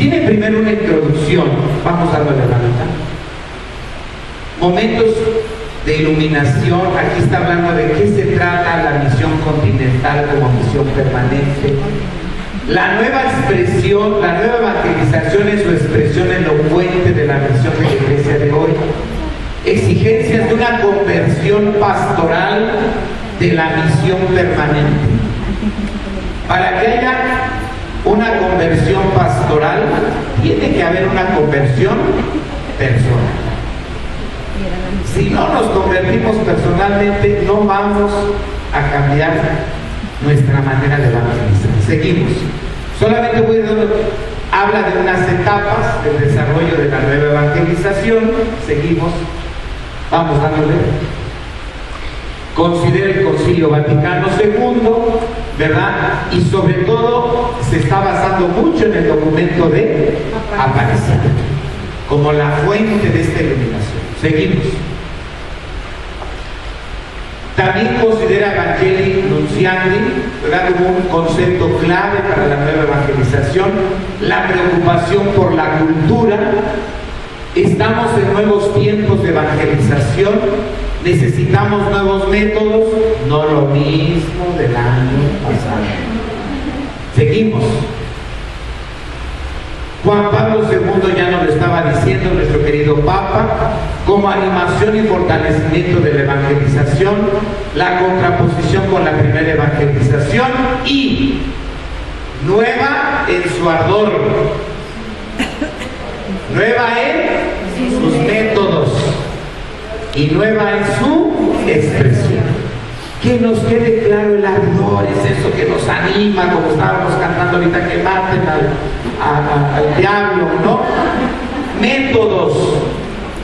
Tiene primero una introducción, vamos dándole la mitad. Momentos de iluminación, aquí está hablando de qué se trata la misión continental como misión permanente. La nueva expresión, la nueva evangelización es su expresión elocuente de la misión de la iglesia de hoy. Exigencias de una conversión pastoral de la misión permanente. Para que haya una conversión pastoral, tiene que haber una conversión personal. Si no nos convertimos personalmente, no vamos a cambiar nuestra manera de evangelizar. Seguimos. Solamente habla de unas etapas del desarrollo de la nueva evangelización. Seguimos. Vamos dándole. Considera el Concilio Vaticano II, ¿verdad? Y sobre todo se está basando mucho en el documento de Aparecida, como la fuente de esta iluminación. Seguimos. También considera Evangelii Nuntiandi, ¿verdad?, como un concepto clave para la nueva evangelización, la preocupación por la cultura. Estamos en nuevos tiempos de evangelización, necesitamos nuevos métodos, no lo mismo del año pasado. Seguimos. Juan Pablo II ya nos lo estaba diciendo, nuestro querido Papa, como animación y fortalecimiento de la evangelización, la contraposición con la primera evangelización y nueva en su ardor, nueva en sus métodos y nueva en su expresión. Que nos quede claro el ardor, es eso que nos anima, como estábamos cantando ahorita, que maten al diablo, ¿no? Métodos.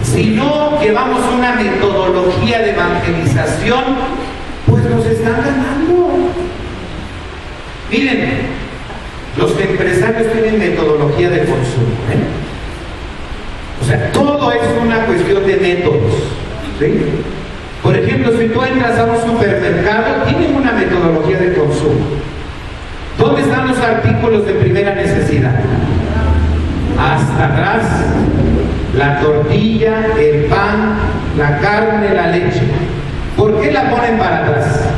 Si no llevamos una metodología de evangelización, pues nos están ganando. Miren, los empresarios tienen metodología de consumo, ¿eh? O sea, todo es una cuestión de métodos, ¿sí? Por ejemplo, si tú entras a un supermercado, tienen una metodología de consumo. ¿Dónde están los artículos de primera necesidad? Hasta atrás, la tortilla, el pan, la carne, la leche. ¿Por qué la ponen para atrás?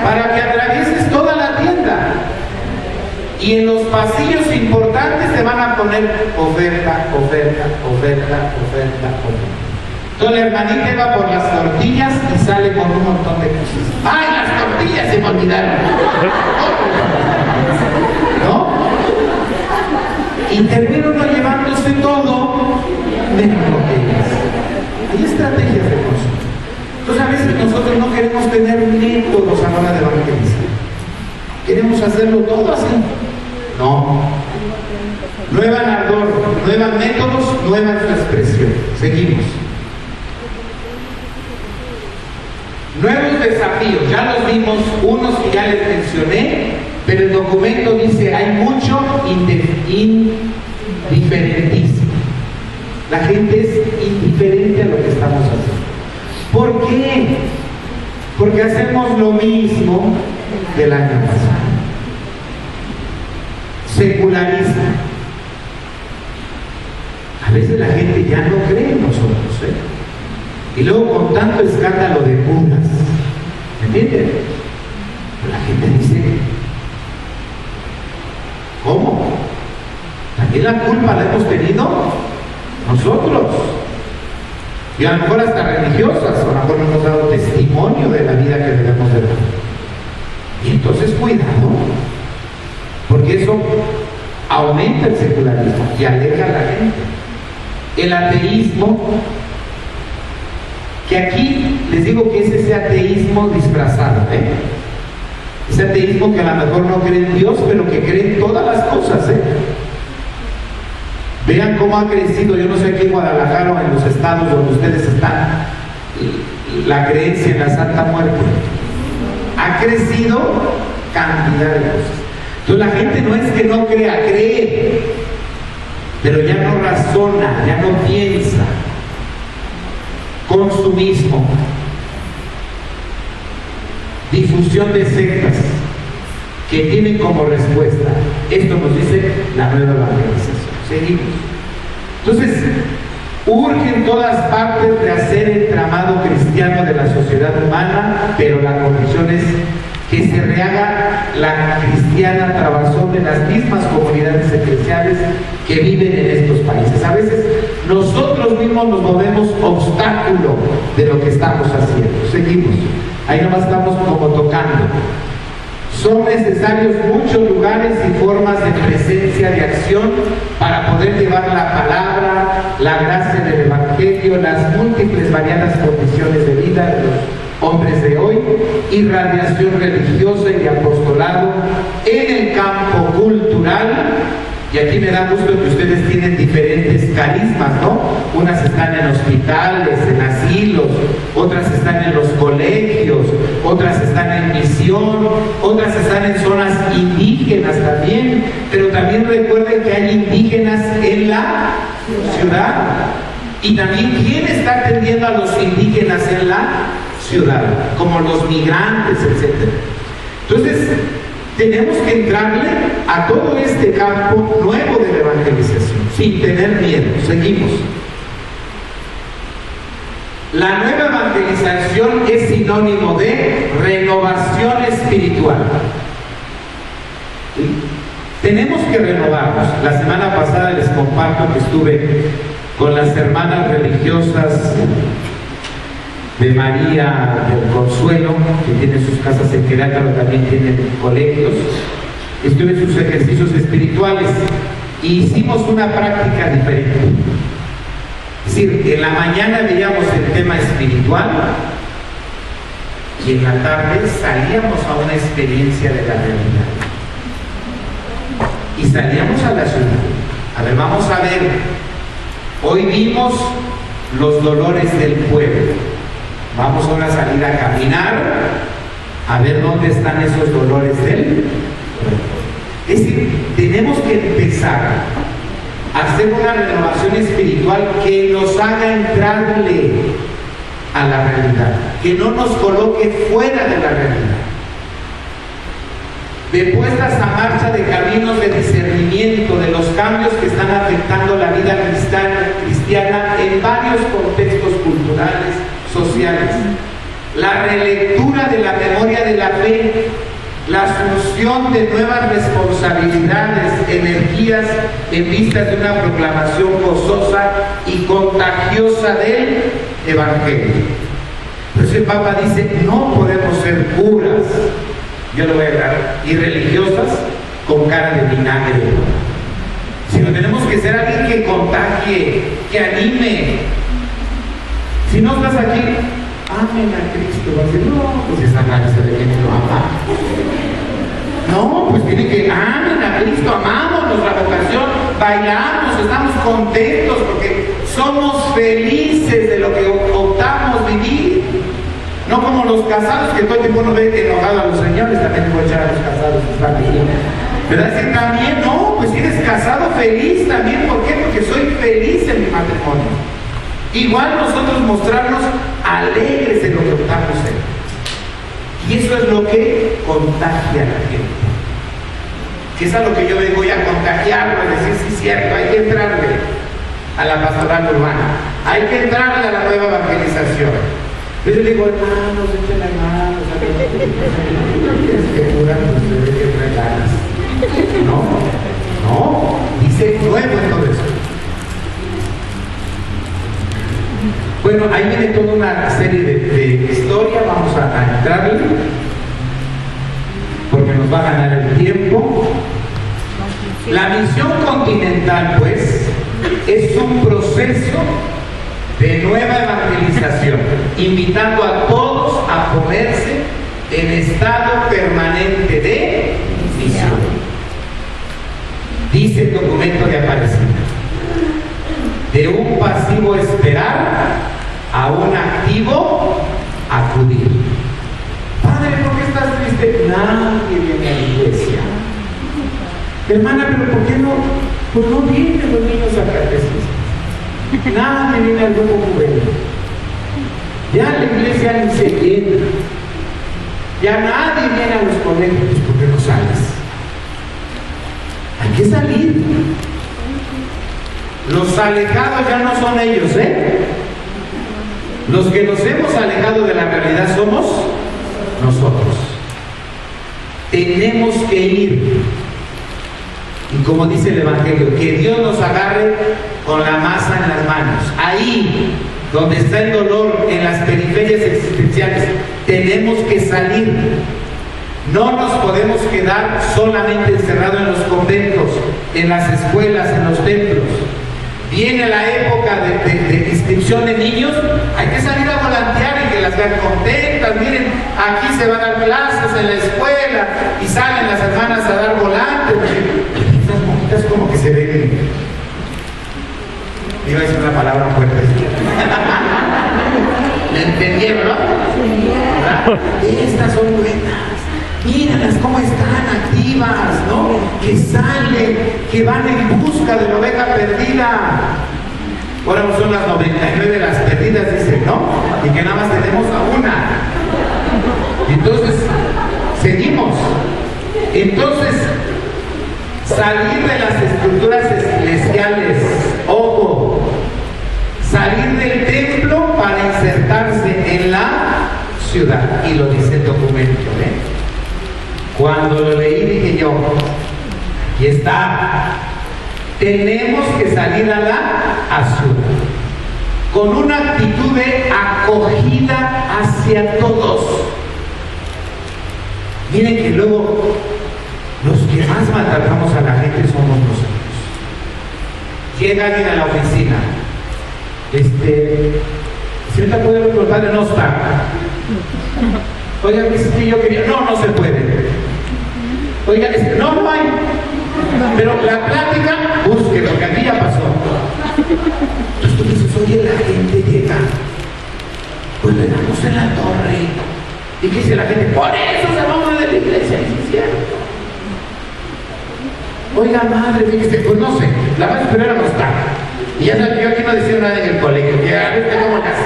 Para que atravieses toda la tienda. Y en los pasillos importantes te van a poner oferta, oferta, oferta, oferta, oferta. Entonces la hermanita va por las tortillas y sale con un montón de cosas. ¡Ay, las tortillas se me olvidaron! ¿No? Y termina uno llevándose todo menos lo que es. Hay estrategias de consumo. Entonces a veces nosotros no queremos tener métodos a la hora de evangelizar. Queremos hacerlo todo así. No. Nueva ardor, nuevos métodos, nueva expresión. Seguimos. Nuevos desafíos, ya los vimos, unos que ya les mencioné, pero el documento dice hay mucho indiferentismo. La gente es indiferente a lo que estamos haciendo. ¿Por qué? Porque hacemos lo mismo del año pasado. Secularismo. A veces la gente ya no cree en nosotros, ¿eh? Y luego con tanto escándalo de curas, ¿me entienden? La gente dice, ¿cómo? ¿También la culpa la hemos tenido nosotros? Y a lo mejor hasta religiosas, a lo mejor no hemos dado testimonio de la vida que debemos de dar. Y entonces cuidado, porque eso aumenta el secularismo y aleja a la gente. El ateísmo, que aquí les digo que es ese ateísmo disfrazado, ¿eh? Ese ateísmo que a lo mejor no cree en Dios, pero que cree en todas las cosas, ¿eh? Vean cómo ha crecido, yo no sé aquí en Guadalajara o en los estados donde ustedes están, la creencia en la Santa Muerte. Ha crecido cantidad de cosas. Entonces la gente no es que no crea, cree, pero ya no razona, ya no piensa. Consumismo, difusión de sectas que tienen como respuesta, esto nos dice la nueva evangelización. Seguimos. Entonces, urge en todas partes rehacer el tramado cristiano de la sociedad humana, pero la condición es que se rehaga la cristiana trabazón de las mismas comunidades eclesiales que viven en estos países. A veces nosotros mismos nos volvemos obstáculo de lo que estamos haciendo. Seguimos. Ahí nomás estamos como tocando. Son necesarios muchos lugares y formas de presencia, de acción, para poder llevar la palabra, la gracia del Evangelio, las múltiples variadas condiciones de vida de los hombres de hoy, irradiación religiosa y de apostolado en el campo cultural. Y aquí me da gusto que ustedes tienen diferentes carismas, ¿no? Unas están en hospitales, en asilos, otras están en los colegios, otras están en misión, otras están en zonas indígenas también, pero también recuerden que hay indígenas en la ciudad. Y también, ¿quién está atendiendo a los indígenas en la ciudad? Como los migrantes, etc. Entonces, tenemos que entrarle a todo este campo nuevo de la evangelización, sin tener miedo. Seguimos. La nueva evangelización es sinónimo de renovación espiritual. ¿Sí? Tenemos que renovarnos. La semana pasada les comparto que estuve con las hermanas religiosas de María del Consuelo, que tienen sus casas en Querétaro, también tienen colegios. Estuve en sus ejercicios espirituales y hicimos una práctica diferente. Es decir, en la mañana veíamos el tema espiritual y en la tarde salíamos a una experiencia de la realidad. Y salíamos a la ciudad. A ver, vamos a ver. Hoy vimos los dolores del pueblo. Vamos ahora a salir a caminar, a ver dónde están esos dolores del pueblo. Es decir, tenemos que empezar a hacer una renovación espiritual que nos haga entrarle a la realidad, que no nos coloque fuera de la realidad. De puestas a marcha de caminos de discernimiento de los cambios que están afectando la vida cristiana en varios contextos culturales, sociales. La relectura de la memoria de la fe, la asunción de nuevas responsabilidades, energías en vistas de una proclamación gozosa y contagiosa del Evangelio. Entonces el Papa dice, no podemos ser puras, yo lo voy a dar, y religiosas con cara de vinagre, sino tenemos que ser alguien que contagie, que anime. Si no estás aquí, amen a Cristo. Va a decir, no, pues esa cabeza de quién lo ama. No, pues tiene que amen a Cristo, amamos nuestra vocación, bailamos, estamos contentos porque somos felices de lo que optamos vivir. No como los casados que todo el tiempo uno ve enojado a los señores, también puede echar a los casados que están aquí. ¿Verdad? Es que también, no, pues si eres casado feliz también, ¿por qué? Porque soy feliz en mi matrimonio. Igual nosotros mostrarnos alegres en lo que optamos en. Y eso es lo que contagia a la gente. Que es a lo que yo vengo a contagiarlo, a decir, sí, cierto, hay que entrarle a la pastoral urbana, hay que entrarle a la nueva evangelización. Yo le digo, hermanos, echen las manos, es que curan, pues se ve que trae ganas. No, dice nuevo en todo eso. Bueno, ahí viene toda una serie de historia, vamos a entrarle, porque nos va a ganar el tiempo. La misión continental, pues, es un proceso de nueva evangelización, invitando a todos a ponerse en estado permanente de misión. Dice el documento de Aparecida: de un pasivo esperar a un activo acudir. Padre, ¿por qué estás triste? Nadie viene a la iglesia. Hermana, pero ¿por qué no? Pues no vienen los niños a catecismo. Nadie viene al grupo juvenil. Ya la iglesia ni se llena. Ya nadie viene a los colegios. ¿Por qué no sales? Hay Hay que salir. Los alejados ya no son ellos, ¿eh? Los que nos hemos alejado de la realidad somos nosotros. Tenemos que ir. Y como dice el Evangelio, que Dios nos agarre con la masa en las manos. Ahí, donde está el dolor, en las periferias existenciales, tenemos que salir. No nos podemos quedar solamente encerrados en los conventos, en las escuelas, en los templos. Viene la época de inscripción de niños, hay que salir a volantear y que las vean contentas. Miren, aquí se van a dar clases en la escuela y salen las hermanas a dar volantes. Estas monjitas como que se ven. Iba a decir una palabra fuerte. ¿Me entendieron, no? Estas son buenas. Míralas cómo están activas, ¿no? Que salen, que van en busca de la oveja perdida. Ahora son las 99 de las perdidas, dicen, ¿no? Y que nada más tenemos a una. Entonces, seguimos. Entonces, salir de las estructuras eclesiales, ojo, salir del templo para insertarse en la ciudad. Y lo dice el documento, ¿eh? Cuando lo leí dije yo, aquí está, tenemos que salir a la ciudad con una actitud de acogida hacia todos. Miren que luego los que más maltratamos a la gente somos nosotros. Llega alguien a la oficina, señorita, ¿puede ver el padre? No está. Oiga, que yo quería, no se puede. Oiga, no hay. Pero la plática, busque, porque aquí ya pasó. Entonces tú dices, oye, la gente llega, pues le damos en la torre. ¿Y qué dice la gente? Por eso se vamos de la iglesia, y es cierto. Oiga, madre, fíjese, pues no sé, la madre superiora no está. Y ya sabes, yo aquí no decía nada en el colegio, que a ver cómo le hace.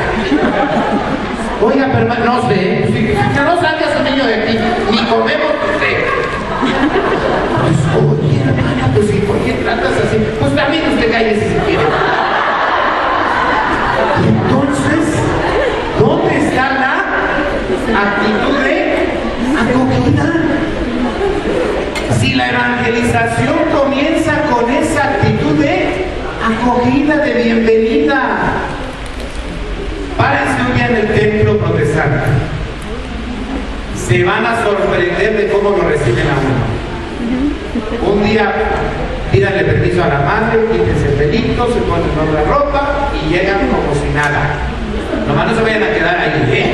Oiga, pero no sé, que no salga ese niño de aquí, ni comemos usted. Pues, oye, hermana, pues, ¿y por qué tratas así? Pues también usted cállese si quiere. Y entonces, ¿dónde está la actitud de acogida? Si la evangelización comienza con esa actitud de acogida, de bienvenida. Párense un día en el templo protestante. Se van a sorprender de cómo lo reciben a uno. Un día pídanle permiso a la madre, quítense el pelito, se ponen otra ropa y llegan como si nada. Nomás no se vayan a quedar ahí, ¿eh?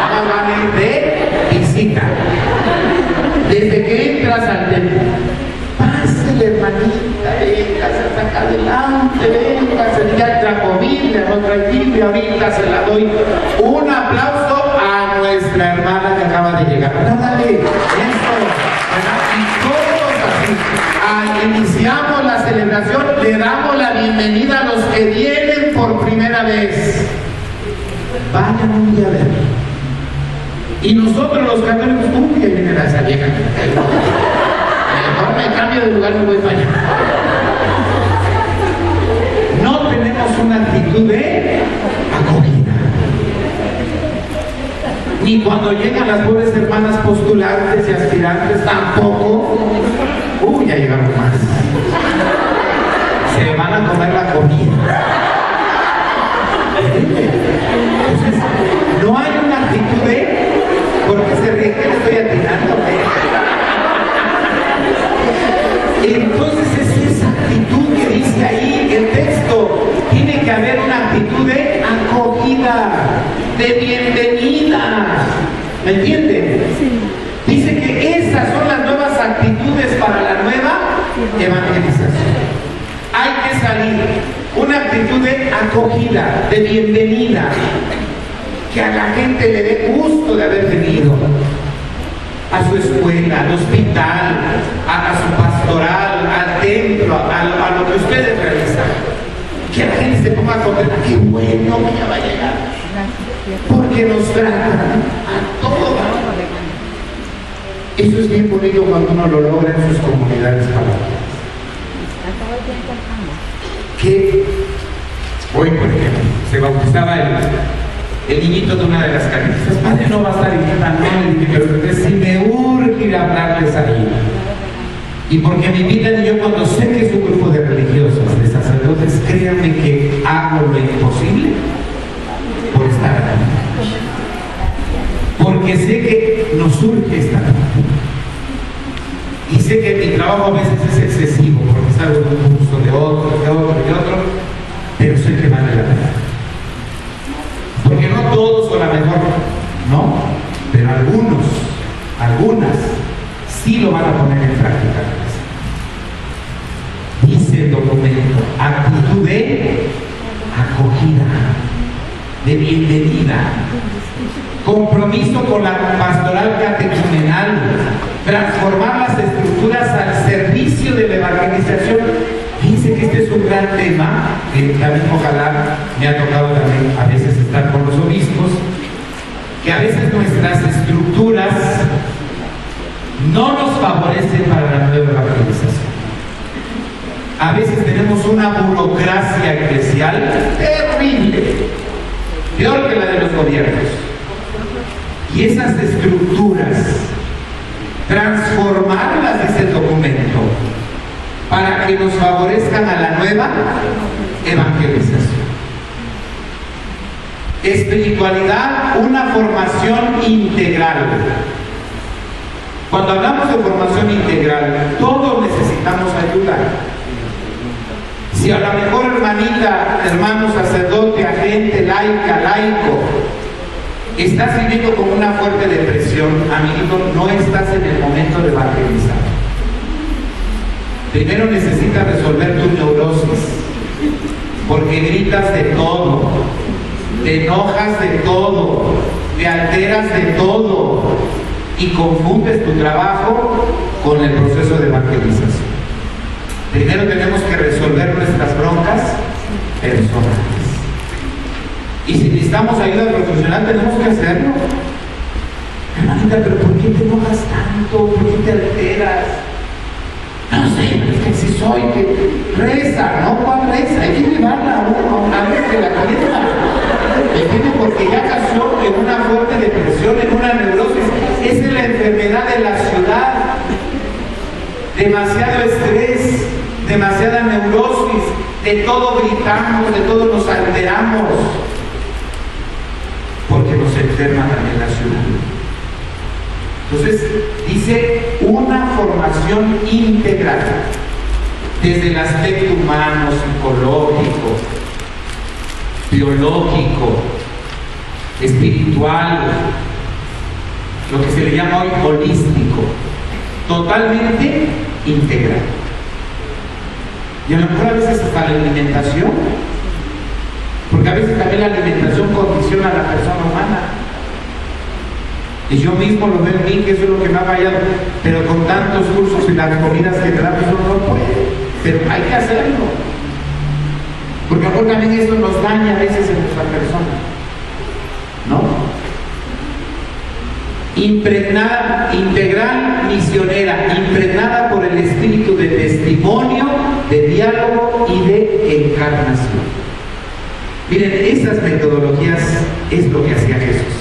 Nomás van a ir de visita. Desde que entras al templo, pásele, hermanita, véngase hasta acá adelante, véngase, ya entra comida, no trae Biblia, ahorita se la doy. Un aplauso a nuestra hermana que acaba de llegar. Dale, eso. Y todos así. Iniciamos la celebración, le damos la bienvenida a los que vienen por primera vez. Vayan un día a ver. Y nosotros los católicos, uy, que viene esa vieja. Mejor me cambio de lugar, me voy para allá. No tenemos una actitud de acogida. Ni cuando llegan las pobres hermanas postulantes y aspirantes, tampoco. Uy, ya llegaron más. Se van a comer la comida. Entonces, no hay una actitud de ¿por qué se ríe? ¿Qué le estoy atinando? Entonces es esa actitud que dice ahí el texto. Tiene que haber una actitud de acogida, de bienvenida. ¿Me entienden? Dice que esas son las nuevas actitudes para la nueva evangelización. Hay que salir. Una actitud de acogida, de bienvenida. Que a la gente le dé gusto de haber venido a su escuela, al hospital, a su pastoral, al templo, a lo que ustedes realizan. Que la gente se ponga contenta, qué bueno que ya va a llegar. Porque nos tratan a todos. Eso es bien bonito cuando uno lo logra en sus comunidades parroquiales. Que hoy, por ejemplo, se bautizaba el niñito de una de las catequistas. Padre, no va a estar invitando, no, le dije, pero si me urge ir a hablarles ahí. Y porque me invitan, y yo cuando sé que es un grupo de religiosos, de sacerdotes, créanme que hago lo imposible por estar aquí. Porque sé que nos surge esta parte. Y sé que mi trabajo a veces es excesivo, porque salgo de un curso de otro, pero sé que vale la pena. Porque no todos, o a lo mejor no, pero algunas, sí lo van a poner en práctica. Dice el documento, actitud de acogida, de bienvenida, compromiso con la pastoral catecumenal, transformar las estructuras al servicio de la evangelización. Fíjense que este es un gran tema, que también ojalá me ha tocado también a veces estar con los obispos, que a veces nuestras estructuras no nos favorecen para la nueva evangelización. A veces tenemos una burocracia eclesial terrible, peor que la de los gobiernos. Y esas estructuras, transformarlas, dice el documento, para que nos favorezcan a la nueva evangelización. Espiritualidad, una formación integral. Cuando hablamos de formación integral, todos necesitamos ayuda. Si a lo mejor, hermanita, hermano sacerdote, agente, laica, laico, estás viviendo con una fuerte depresión, amiguito, no estás en el momento de evangelizar. Primero necesitas resolver tu neurosis, porque gritas de todo, te enojas de todo, te alteras de todo y confundes tu trabajo con el proceso de evangelización. Primero tenemos que resolver nuestras broncas personales. Y si necesitamos ayuda profesional, tenemos que hacerlo. Hermanita, pero ¿por qué te enojas tanto? ¿Por qué te alteras? No sé, es que si soy, que reza, ¿no? ¿Cuál reza? Hay que llevarla a uno, a ver que la quiera. ¿Entiendes? Porque ya cayó en una fuerte depresión, en una neurosis. Esa es la enfermedad de la ciudad. Demasiado estrés, demasiada neurosis, de todo gritamos, de todo nos alteramos, porque nos enferma también la ciudad. Entonces, dice una formación integral, desde el aspecto humano, psicológico, biológico, espiritual, lo que se le llama hoy holístico, totalmente integral. Y a lo mejor a veces hasta la alimentación, porque a veces también la alimentación condiciona a la persona humana. Y yo mismo lo veo en mí, que eso es lo que me ha fallado, pero con tantos cursos y las comidas que te damos uno no puede, pero hay que hacerlo, porque a lo mejor también eso nos daña a veces en nuestra persona, ¿no? Impregnada, integral, misionera, impregnada por el espíritu de testimonio, de diálogo y de encarnación. Miren, esas metodologías es lo que hacía Jesús.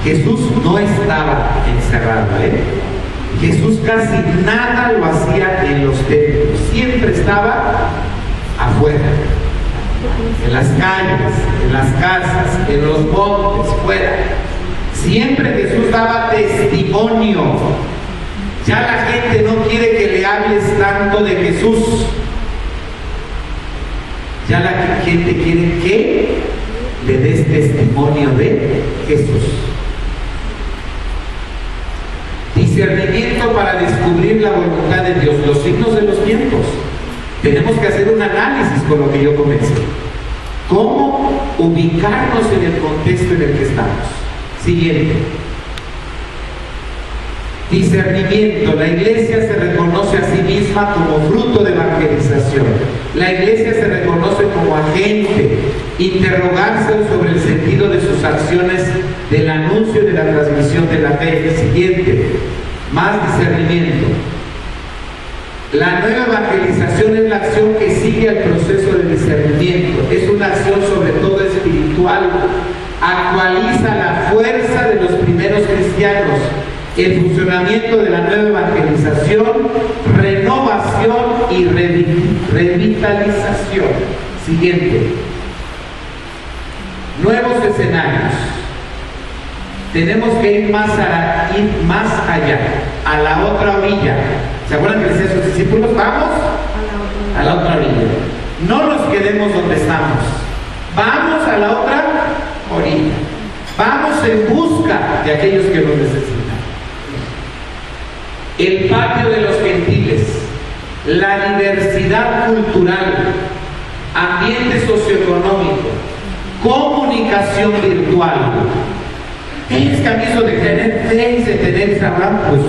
Jesús no estaba encerrado, Jesús casi nada lo hacía en los templos, siempre estaba afuera, en las calles, en las casas, en los montes, fuera. Siempre Jesús daba testimonio. Ya la gente no quiere que le hables tanto de Jesús. Ya la gente quiere que le des testimonio de Jesús. Discernimiento para descubrir la voluntad de Dios, los signos de los tiempos. Tenemos que hacer un análisis con lo que yo comencé. ¿Cómo ubicarnos en el contexto en el que estamos? Siguiente. Discernimiento. La iglesia se reconoce a sí misma como fruto de evangelización. La iglesia se reconoce como agente. Interrogarse sobre el sentido de sus acciones, del anuncio y de la transmisión de la fe. Siguiente. Más discernimiento. La nueva evangelización es la acción que sigue al proceso de discernimiento. Es una acción sobre todo espiritual. Actualiza la fuerza de los primeros cristianos. El funcionamiento de la nueva evangelización, renovación y revitalización. Siguiente. Nuevos escenarios. Tenemos que ir más allá, a la otra orilla. ¿Se acuerdan que decían sus discípulos? Vamos a la otra orilla. No nos quedemos donde estamos. Vamos a la otra orilla. Vamos en busca de aquellos que nos necesitan. El patio de los gentiles, la diversidad cultural, ambiente socioeconómico, comunicación virtual. Es que a mí eso de tener Face, de tener Instagram, pues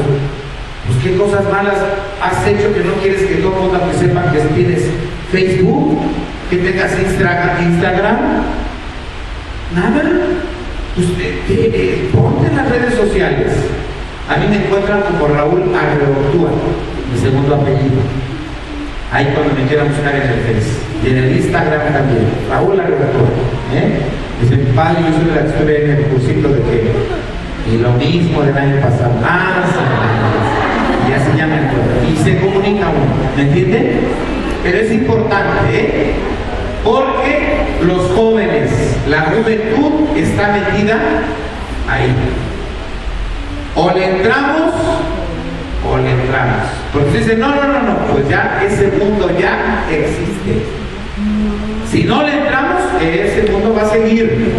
qué cosas malas has hecho que no quieres que todo el mundo sepa que tienes Facebook, que tengas Instagram. Nada. Pues ponte en las redes sociales. A mí me encuentran como Raúl Arreortúa, mi segundo apellido. Ahí cuando me quieran buscar en el Face. Y en el Instagram también, Raúl Arreortúa. Dice mi padre, yo soy la que estuve en el cursito de que, y lo mismo del año pasado. Y así ya me acuerdo. Y se comunica uno, ¿me entienden? Pero es importante, porque los jóvenes, la juventud está metida ahí. O le entramos, o le entramos. Porque se dice, no, pues ya ese mundo ya existe. Si no le entramos, ese mundo va a seguir.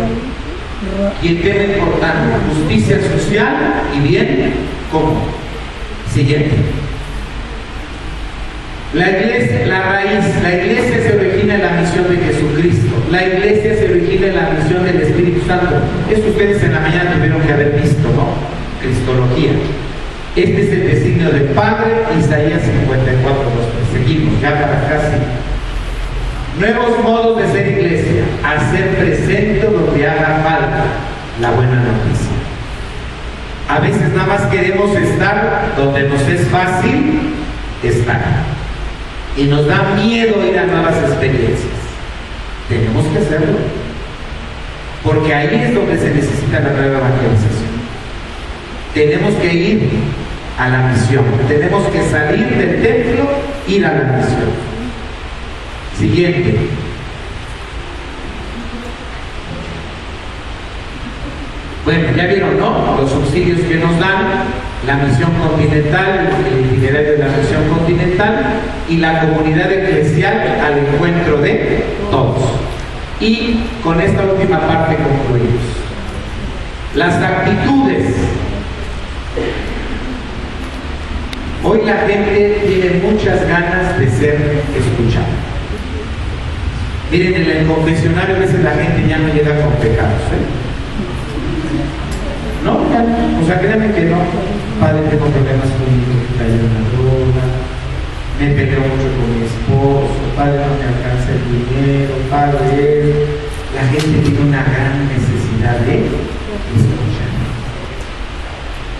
Y el tema importante, justicia social y bien común. Siguiente. La iglesia, la raíz, la iglesia se origina en la misión de Jesucristo. La iglesia se origina en la misión del Espíritu Santo. Eso ustedes en la mañana tuvieron que haber visto, ¿no? Cristología. Este es el designio del Padre, Isaías 54, los seguimos, ya para casi. Nuevos modos de ser iglesia, hacer presente donde haga falta la buena noticia. A veces nada más queremos estar donde nos es fácil estar. Y nos da miedo ir a nuevas experiencias. Tenemos que hacerlo. Porque ahí es donde se necesita la nueva evangelización. Tenemos que ir a la misión. Tenemos que salir del templo, ir a la misión. Siguiente. Bueno, ya vieron, ¿no? Los subsidios que nos dan, la misión continental, el itinerario de la misión continental y la comunidad eclesial al encuentro de todos. Y con esta última parte concluimos. Las actitudes. Hoy la gente tiene muchas ganas de ser escuchada. Miren, en el confesionario a veces la gente ya no llega con pecados, No, ya, o sea, créanme que no. Padre, tengo problemas con mi hijo que cayó en la droga, me peleo mucho con mi esposo, padre, no me alcanza el dinero, padre, la gente tiene una gran necesidad de escuchar.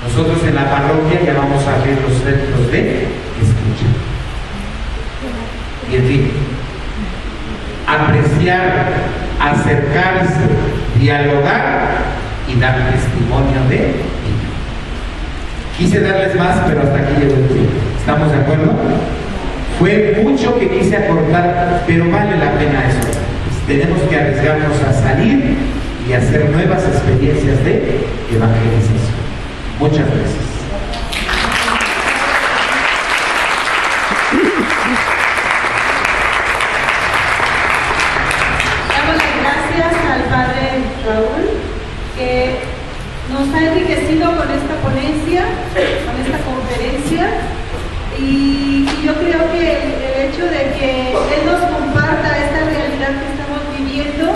Nosotros en la parroquia ya vamos a abrir los centros de escucha. Y en fin, apreciar, acercarse, dialogar y dar testimonio de ello. Quise darles más, pero hasta aquí llegó el tiempo. ¿Estamos de acuerdo? Fue mucho que quise acortar, pero vale la pena eso. Tenemos que arriesgarnos a salir y hacer nuevas experiencias de evangelización. Muchas gracias. Que nos ha enriquecido con esta ponencia, con esta conferencia, y yo creo que el hecho de que Él nos comparta esta realidad que estamos viviendo,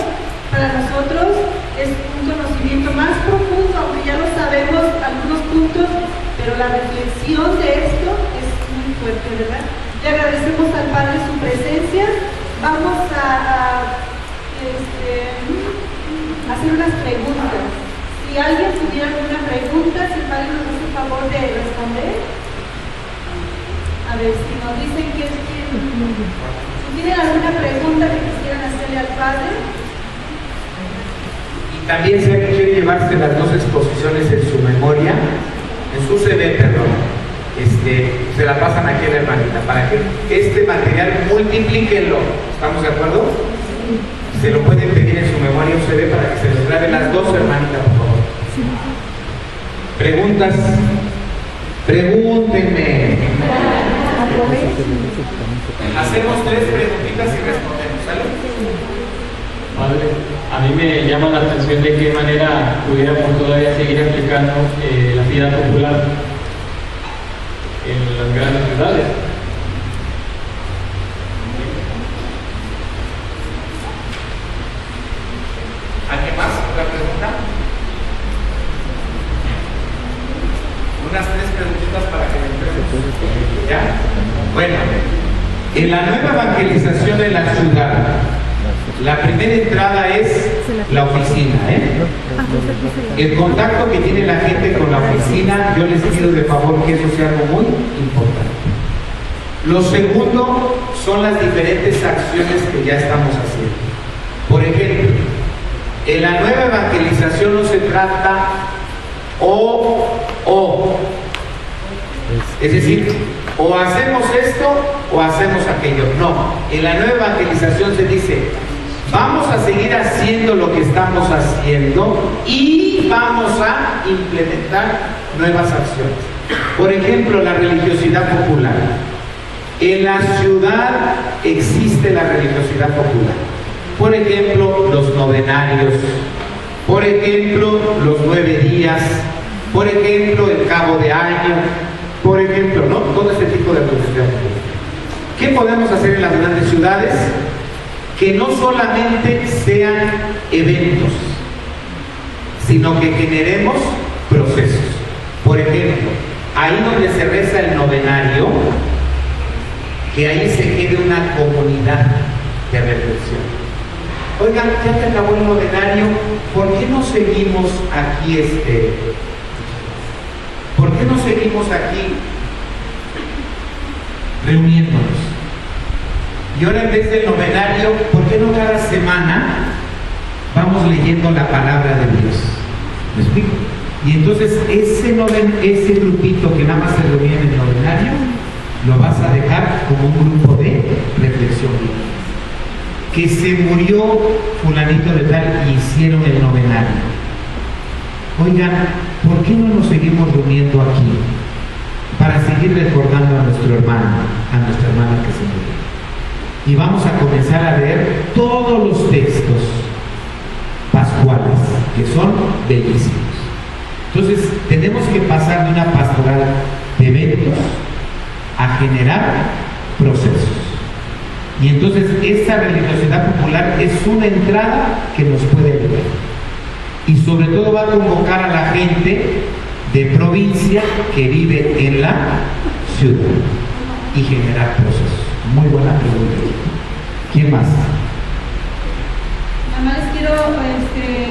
para nosotros es un conocimiento más profundo, aunque ya lo sabemos algunos puntos, pero la reflexión de esto es muy fuerte, ¿verdad? Le agradecemos al Padre su presencia. Vamos a hacer unas preguntas. Si alguien tuviera alguna pregunta, si el Padre nos hace el favor de responder. A ver, si nos dicen si tienen alguna pregunta que quisieran hacerle al Padre. Y también si alguien quiere llevarse las dos exposiciones en su memoria, en su CD, perdón, se la pasan aquí a la hermanita para que este material multiplíquenlo. ¿Estamos de acuerdo? Se lo pueden pedir en su memoria un CD para que se les grabe las dos, hermanitas, por favor. ¿Preguntas? Pregúntenme. Hacemos 3 preguntitas y respondemos, ¿sale? Padre, a mí me llama la atención de qué manera pudiéramos todavía seguir aplicando la vida popular en las grandes ciudades. ¿Alguien más? ¿Otra pregunta? Unas 3 preguntitas para que me entreguen. ¿Ya? Bueno, en la nueva evangelización de la ciudad, la primera entrada es la oficina, El contacto que tiene la gente con la oficina, yo les pido de favor que eso sea algo muy importante. Lo segundo son las diferentes acciones que ya estamos haciendo. Por ejemplo, en la nueva evangelización no se trata es decir, o hacemos esto o hacemos aquello. No, en la nueva evangelización se dice, vamos a seguir haciendo lo que estamos haciendo y vamos a implementar nuevas acciones. Por ejemplo, la religiosidad popular. En la ciudad existe la religiosidad popular. Por ejemplo, los novenarios. Por ejemplo, los 9 días. Por ejemplo, el cabo de año. Por ejemplo, ¿no? Todo este tipo de religiosidad popular. ¿Qué podemos hacer en las grandes ciudades? Que no solamente sean eventos, sino que generemos procesos. Por ejemplo, ahí donde se reza el novenario, que ahí se quede una comunidad de reflexión. Oigan, ya que acabó el novenario, ¿por qué no seguimos aquí ¿por qué no seguimos aquí reuniéndonos? Y ahora en vez del novenario, ¿por qué no cada semana vamos leyendo la palabra de Dios? ¿Me explico? Y entonces ese grupito que nada más se reúne en el novenario, lo vas a dejar como un grupo de reflexión bíblica. Que se murió fulanito de tal y hicieron el novenario. Oigan, ¿por qué no nos seguimos reuniendo aquí? Para seguir recordando a nuestro hermano, a nuestra hermana que se murió. Y vamos a comenzar a leer todos los textos pascuales, que son bellísimos. Entonces, tenemos que pasar de una pastoral de eventos a generar procesos. Y entonces, esta religiosidad popular es una entrada que nos puede ayudar. Y sobre todo va a convocar a la gente de provincia que vive en la ciudad y generar procesos. Muy buena pregunta. ¿Quién más? Nada más les quiero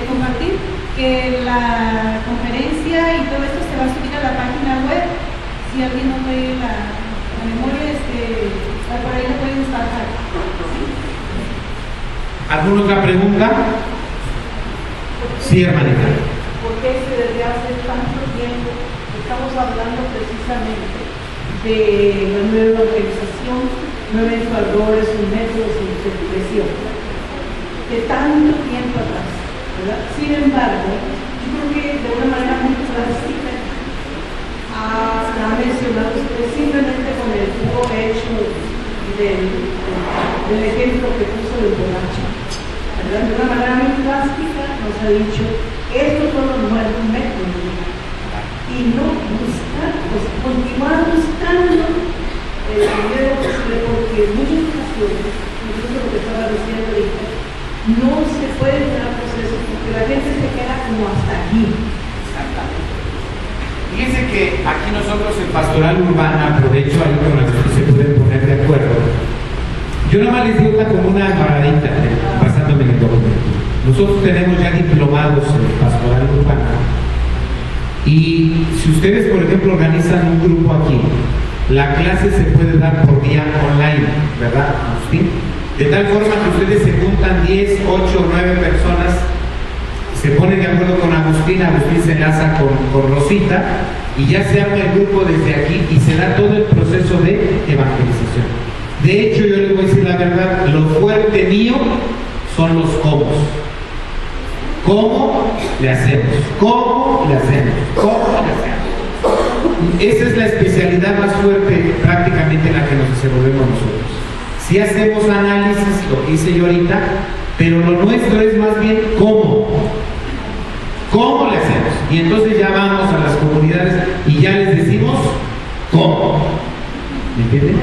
compartir que la conferencia y todo esto se va a subir a la página web. Si alguien no trae la memoria, por ahí lo pueden bajar. ¿Alguna otra pregunta? Sí, hermanita. Porque desde hace tanto tiempo estamos hablando precisamente de la nueva organización, nuevos valores y métodos de expresión, de tanto tiempo atrás, ¿verdad? Sin embargo, yo creo que de una manera muy plástica ha mencionado usted simplemente con el puro hecho del ejemplo que puso del borracho, ¿verdad? De una manera muy plástica nos ha dicho, estos son los nuevos métodos, y no buscar, pues continuar buscando el dinero posible, porque en muchas ocasiones, incluso lo que estaba diciendo ahorita, no se puede dar procesos porque la gente se queda como hasta aquí. Exactamente. Fíjense que aquí nosotros en Pastoral Urbana, aprovecho ahí con las que se pueden poner de acuerdo. Yo nada más les digo como una paradita, basándome en el documento. Nosotros tenemos ya diplomados en Pastoral Urbana. Y si ustedes, por ejemplo, organizan un grupo aquí, la clase se puede dar por vía online, ¿verdad, Agustín? De tal forma que ustedes se juntan 10, 8, 9 personas, se ponen de acuerdo con Agustín, Agustín se enlaza con Rosita y ya se arma el grupo desde aquí y se da todo el proceso de evangelización. De hecho, yo les voy a decir la verdad, lo fuerte mío son los cómo. ¿Cómo le hacemos? ¿Cómo le hacemos? ¿Cómo le hacemos? Esa es la especialidad más fuerte prácticamente en la que nos desenvolvemos nosotros. Si hacemos análisis, lo que hice yo ahorita, pero lo nuestro es más bien cómo. ¿Cómo le hacemos? Y entonces ya vamos a las comunidades y ya les decimos cómo. ¿Me entienden?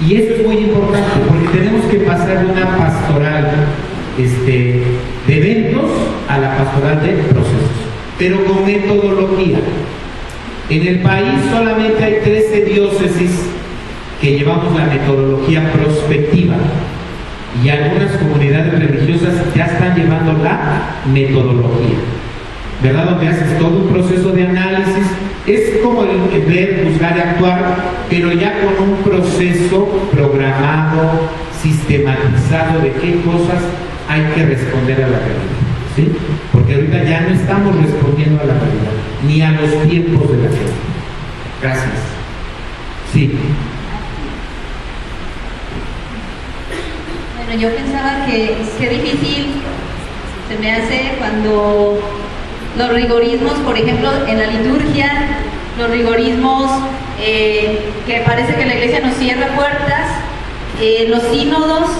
Y eso es muy importante porque tenemos que pasar de una pastoral de eventos a la pastoral de procesos, pero con metodología. En el país solamente hay 13 diócesis que llevamos la metodología prospectiva y algunas comunidades religiosas ya están llevando la metodología, ¿verdad? Donde haces todo un proceso de análisis, es como el ver, juzgar y actuar, pero ya con un proceso programado, sistematizado de qué cosas hay que responder a la realidad, ¿sí? Porque ahorita ya no estamos respondiendo a la realidad, ni a los tiempos de la gente. Gracias. Sí. Bueno, yo pensaba que qué difícil se me hace cuando los rigorismos, por ejemplo, en la liturgia, los rigorismos que parece que la iglesia nos cierra puertas, los sínodos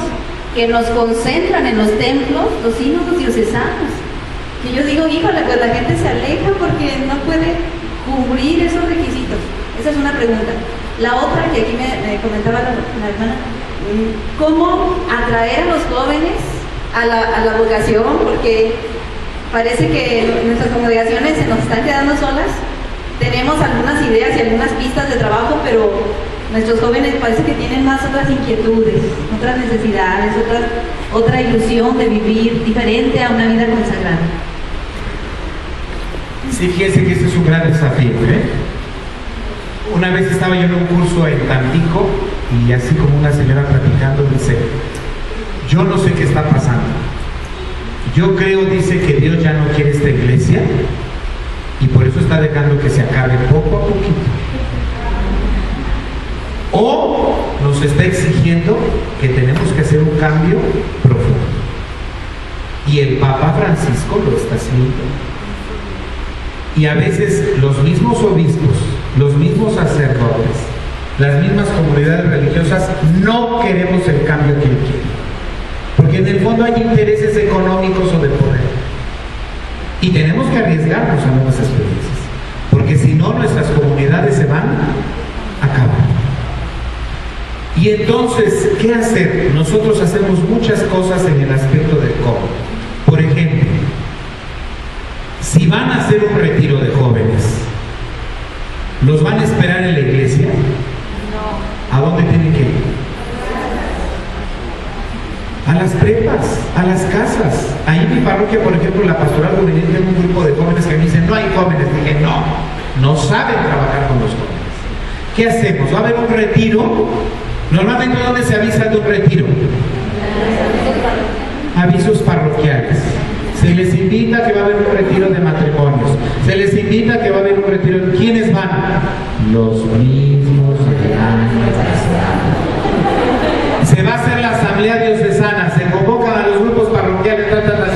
que nos concentran en los templos, los sínodos diocesanos, que yo digo, híjole, pues la gente se aleja porque no puede cubrir esos requisitos. Esa es una pregunta. La otra que aquí me comentaba la hermana, ¿cómo atraer a los jóvenes a la vocación? Porque parece que nuestras congregaciones se nos están quedando solas. Tenemos algunas ideas y algunas pistas de trabajo, pero nuestros jóvenes parece que tienen más otras inquietudes, otras necesidades, otra ilusión de vivir diferente a una vida consagrada. Sí, fíjense que este es un gran desafío, ¿eh? Una vez estaba yo en un curso en Tampico y así como una señora platicando dice, yo no sé qué está pasando. Yo creo, dice, que Dios ya no quiere esta iglesia y por eso está dejando que se acabe poco a poquito. O nos está exigiendo que tenemos que hacer un cambio profundo. Y el Papa Francisco lo está haciendo. Y a veces los mismos obispos, los mismos sacerdotes, las mismas comunidades religiosas no queremos el cambio que él quiere. Porque en el fondo hay intereses económicos o de poder. Y tenemos que arriesgarnos a nuevas experiencias. Porque si no, nuestras comunidades se van a acabar. Y entonces, ¿qué hacer? Nosotros hacemos muchas cosas en el aspecto del cómo. Por ejemplo, si van a hacer un retiro de jóvenes, ¿los van a esperar en la iglesia? No. ¿A dónde tienen que ir? A las prepas, a las casas. Ahí en mi parroquia, por ejemplo, la pastoral juvenil tiene un grupo de jóvenes que me dicen, no hay jóvenes. Dije, no saben trabajar con los jóvenes. ¿Qué hacemos? ¿Va a haber un retiro? Normalmente, ¿dónde se avisa de un retiro? Avisos parroquiales. Se les invita que va a haber un retiro de matrimonios. Se les invita que va a haber un retiro. ¿Quiénes van? Los mismos del año pasado. Se va a hacer la asamblea diocesana. Se convocan a los grupos parroquiales.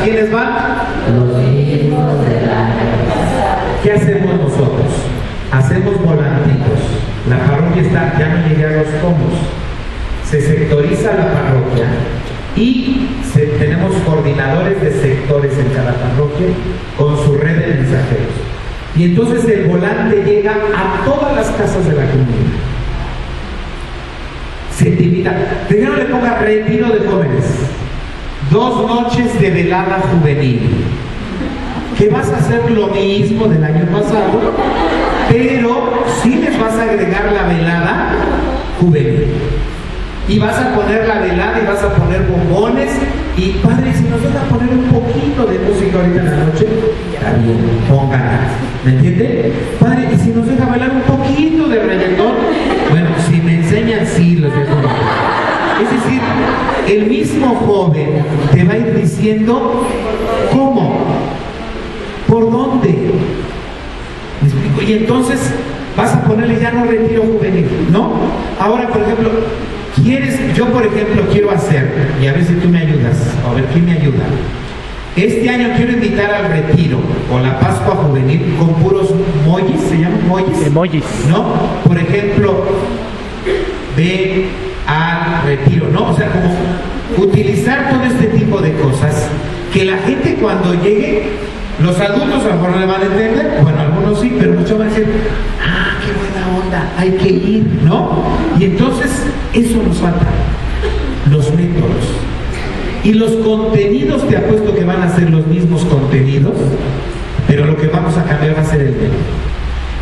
¿Quiénes van? Los mismos del año pasado. ¿Qué hacemos nosotros? Hacemos volantitos. La parroquia está, ya no llegué a los comos. Se sectoriza la parroquia. Y tenemos coordinadores de sectores en cada parroquia con su red de mensajeros. Y entonces el volante llega a todas las casas de la comunidad. Se te invita. Primero le ponga retiro de jóvenes. 2 noches de velada juvenil. Que vas a hacer lo mismo del año pasado, pero sí les vas a agregar la velada juvenil. Y vas a poner la velada y vas a poner bombones. Y padre, si nos deja poner un poquito de música ahorita en la noche, está bien, póngala. ¿Me entiende? Padre, y si nos deja bailar un poquito de reggaetón, bueno, sí, los dejo ir. Es decir, el mismo joven te va a ir diciendo cómo, por dónde. ¿Me explico? Y entonces vas a ponerle ya no retiro juvenil, ¿no? Ahora, por ejemplo, yo por ejemplo quiero hacer, y a ver si tú me ayudas, a ver quién me ayuda. Este año quiero invitar al retiro o la Pascua Juvenil con puros mollis, ¿se llaman mollis? Emojis. ¿No? Por ejemplo, ve al retiro, ¿no? O sea, como utilizar todo este tipo de cosas que la gente cuando llegue, los adultos a lo mejor no le van a entender, bueno, algunos sí, pero muchos van a decir, ah, qué buena onda, hay que ir, ¿no? Y entonces eso nos falta, los métodos. Y los contenidos, te apuesto que van a ser los mismos contenidos, pero lo que vamos a cambiar va a ser el método.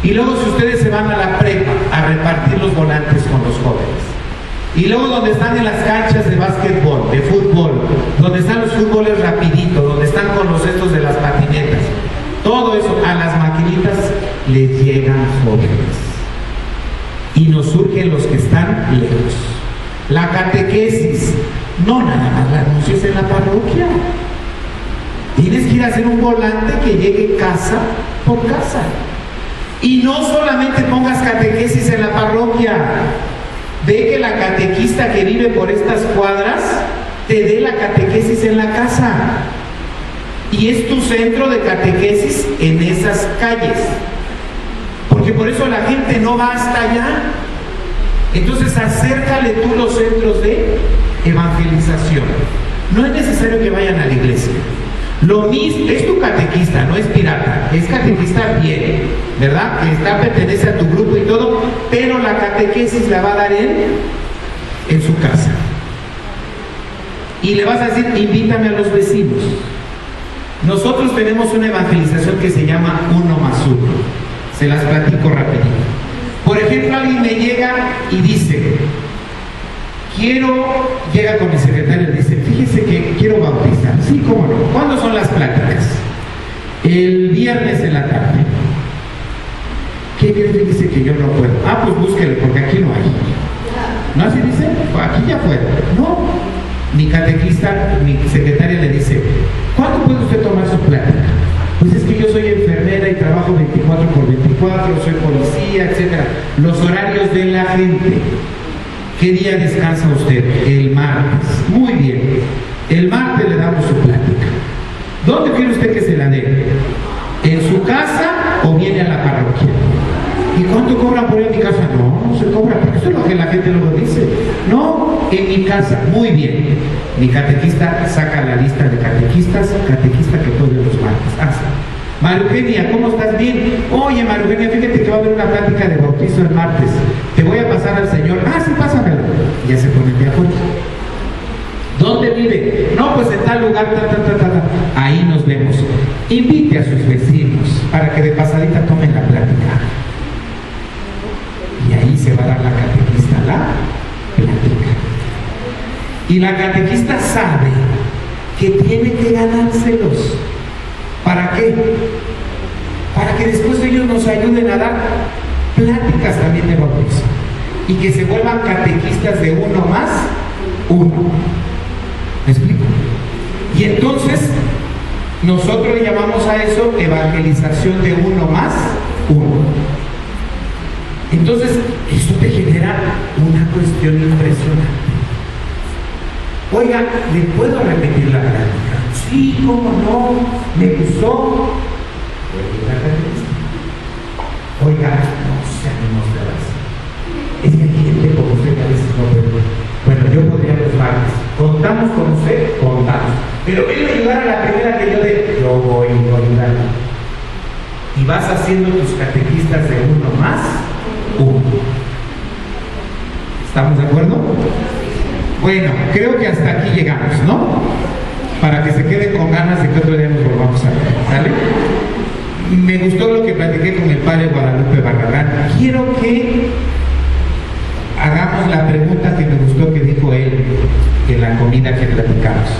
Y luego si ustedes se van a la prepa a repartir los volantes con los jóvenes, y luego donde están en las canchas de básquetbol, de fútbol, donde están los fútboles rapiditos, donde están con los estos de las patinetas, todo eso a las maquinitas les llegan jóvenes. Y nos surgen los que están lejos. La catequesis, no nada más la anuncies en la parroquia. Tienes que ir a hacer un volante que llegue casa por casa. Y no solamente pongas catequesis en la parroquia. Ve que la catequista que vive por estas cuadras te dé la catequesis en la casa. Y es tu centro de catequesis en esas calles. Porque por eso la gente no va hasta allá. Entonces acércale tú los centros de evangelización. No es necesario que vayan a la iglesia. Lo mismo, es tu catequista, no es pirata, es catequista bien, ¿verdad? Que pertenece a tu grupo y todo, pero la catequesis la va a dar él en su casa. Y le vas a decir, invítame a los vecinos. Nosotros tenemos una evangelización que se llama 1+1. Se las platico rapidito. Por ejemplo, alguien me llega y dice, llega con mi secretario y dice, fíjese que quiero bautizar. Sí, cómo no. ¿Cuándo son las pláticas? El viernes en la tarde. ¿Qué quiere? Dice que yo no puedo. Ah, pues búsquele, porque aquí no hay. ¿No así dice? Pues aquí ya fue. No. Mi catequista, mi secretaria le dice, ¿cuándo puede usted tomar su plática? Pues es que yo soy enfermera y trabajo 24/24, soy policía, etc. Los horarios de la gente. ¿Qué día descansa usted? El martes. Muy bien. El martes le damos su plática. ¿Dónde quiere usted que se la dé? ¿En su casa o viene a la parroquia? ¿Y cuánto cobran por ir a mi casa? No, no se cobra, porque eso es lo que la gente luego dice. No, en mi casa. Muy bien. Mi catequista saca la lista de catequistas, catequista que puede los martes. Hasta. María Eugenia, ¿cómo estás? Bien. Oye, María Eugenia, fíjate que va a haber una plática de bautizo el martes. Te voy a pasar al Señor. Ah, sí, pásamelo. Ya se ponen de acuerdo. ¿Dónde vive? No, pues en tal lugar, ahí nos vemos. Invite a sus vecinos para que de pasadita tomen la plática. Y ahí se va a dar la catequista la plática. Y la catequista sabe que tiene que ganárselos. ¿Para qué? Para que después ellos nos ayuden a dar pláticas también de bautizo. Y que se vuelvan catequistas de 1+1. ¿Me explico? Y entonces, nosotros le llamamos a eso evangelización de 1+1. Entonces, eso te genera una cuestión impresionante. Oiga, ¿le puedo repetir la plática? Sí, cómo no, me gustó. Oiga, no se animó usted así. Es que hay gente como usted que a veces no puede. Bueno, yo podría los martes. ¿Contamos con usted? Contamos. Pero quiero ayudar a la primera que yo dé. Yo voy a ayudar. Y vas haciendo tus catequistas de 1+1. ¿Estamos de acuerdo? Bueno, creo que hasta aquí llegamos, ¿no? Para que se queden con ganas de que otro día nos volvamos a ver, ¿sale? Me gustó lo que platiqué con el padre Guadalupe Barragán. Quiero que hagamos la pregunta que me gustó que dijo él en la comida que platicamos.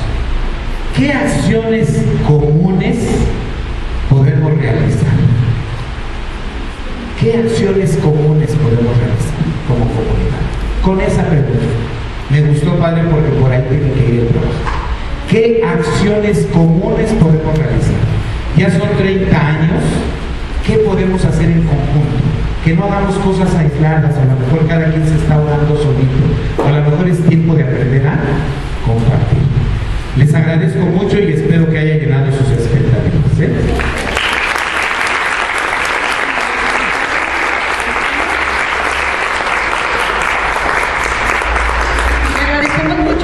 ¿Qué acciones comunes podemos realizar? ¿Qué acciones comunes podemos realizar como comunidad? con esa pregunta. Me gustó, padre, porque por ahí tiene que ir el trabajo. ¿Qué acciones comunes podemos realizar? Ya son 30 años, ¿qué podemos hacer en conjunto? Que no hagamos cosas aisladas, a lo mejor cada quien se está orando solito, a lo mejor es tiempo de aprender a compartir. Les agradezco mucho y espero que haya llenado sus expectativas, ¿eh?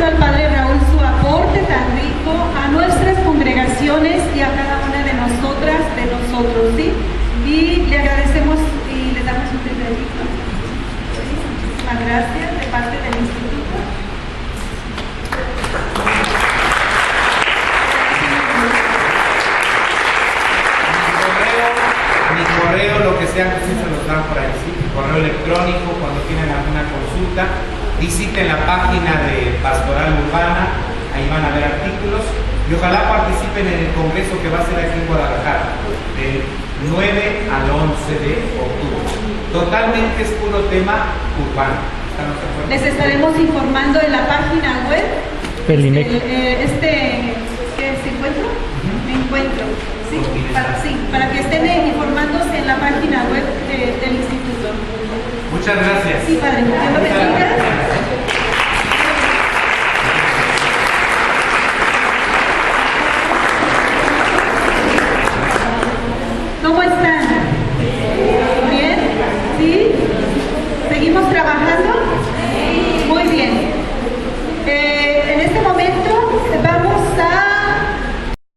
Al Padre Raúl su aporte tan rico a nuestras congregaciones y a cada una de nosotras, de nosotros, ¿sí? Y le agradecemos y le damos un detallito. Muchísimas gracias de parte del instituto. Mi correo, lo que sea, que se los dan por ahí, ¿sí? Mi correo electrónico, cuando tienen alguna consulta. Visiten la página de Pastoral Urbana, ahí van a ver artículos y ojalá participen en el congreso que va a ser aquí en Guadalajara, del 9 al 11 de octubre. Totalmente es puro tema urbano. ¿Estamos de acuerdo? Les estaremos informando en la página web. ¿Qué se encuentro? Encuentro. ¿Sí? Para que estén informándose en la página web del instituto. Muchas gracias. Sí, padre. Dios lo bendiga. No, pues